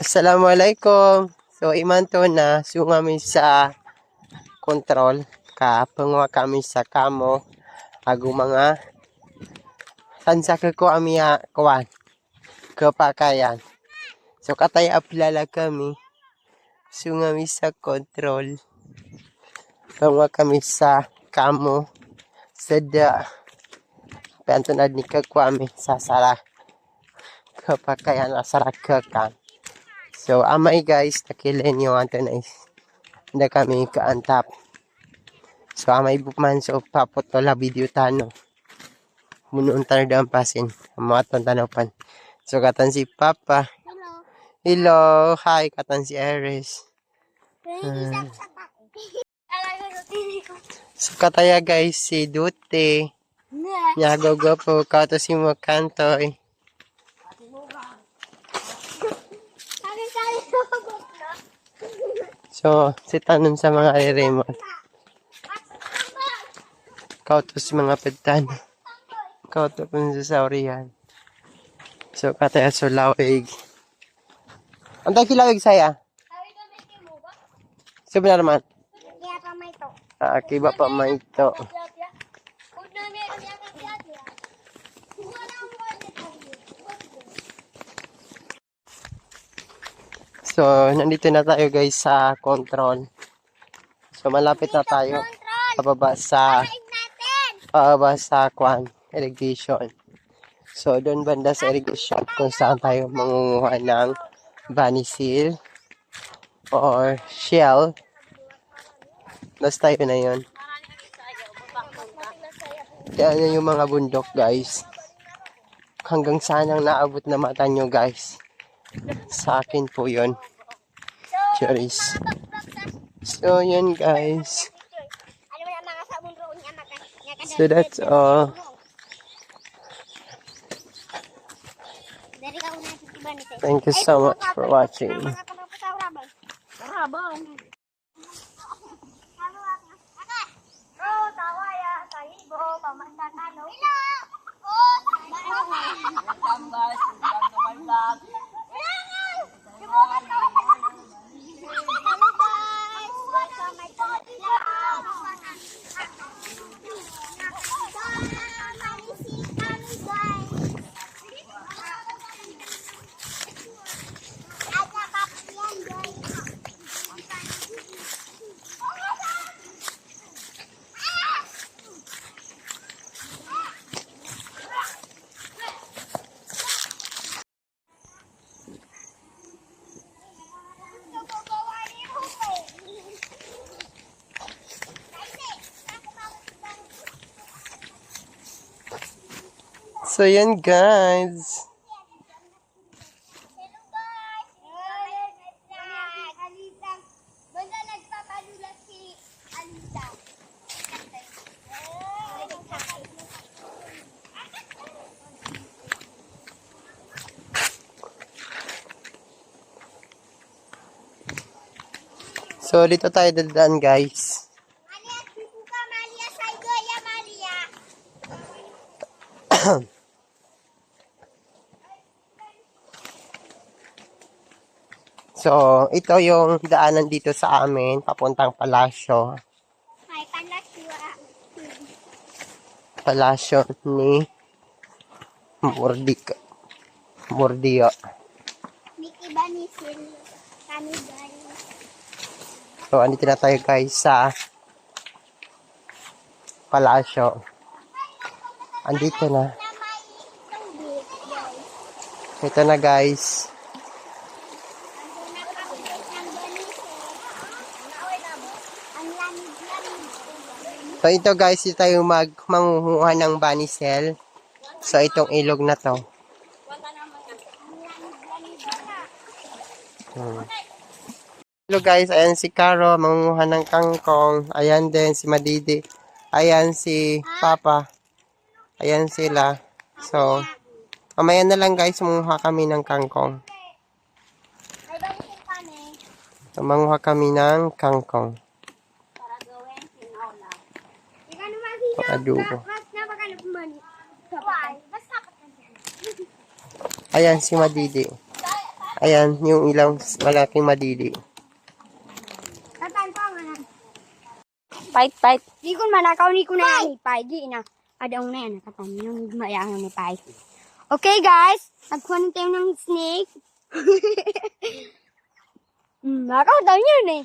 Assalamualaikum. So imanto na sungami sa kontrol pangwa kami sa kamo ago mga sansa ko amia kuan kapakayan. So katay apilala kami sungami sa kontrol pangwa kami sa kamo sada pantunad ni kakwami sa sara kapakayan asara kakan. So, amay guys, nakilin nyo ato na hindi kami kaantap. So, amay bukman so papotola video tano. Munoon tayo daang pasin. Mga atong tanapan. So, katan si Papa. Hello. Hi, katan si Aris. So, kataya guys, si Dute. Nyagogo po. Kato si Makantoy. So, si tanon sa mga remote. Kauto si mga pedtan. Kauto pun sa saurian. So, kataya so lawig. Antay kilawig saya? Sebenar naman. Kiba pa may ito. So, nandito na tayo guys sa control. So, malapit na tayo pababa sa irrigation. So, doon banda sa irrigation kung saan tayo mangunguha ng bunny seal or shell. Basta tayo na yun. Yan yung mga bundok guys. Hanggang saan ang naabot na mata nyo guys. Sa akin po yun. Cheers. So, yan guys. So, that's all. Thank you so much for watching. So, yan guys. So, dito tayo dadaan guys. So, ito yung daanan dito sa amin, papuntang palasyo. Ay, Palasyo ni Mordio. Mickey Banisil. Kami guys. So, andito na tayo guys sa palasyo. Andito na. Ito na guys. So, ito guys, ito tayo manguha ng bunny cell. So, itong ilog na to. Hello guys, ayan si Caro, manguha ng kangkong. Ayan din si Madidi. Ayan si Papa. Ayan sila. So, mamaya na lang guys, manguha kami ng kangkong. So, manguha kami ng kangkong. Adubo. Ayan si Madidi. Ayan, yung ilang malaking madili. Katan ko ang anak. Fight. Di ko manakaw ni ko na yan. Ipay. Di na. Adaong na yan. Katan yung mayang ni Pai. Okay guys. Nagkuha na tayo ng snake. Nakaw daw yun eh.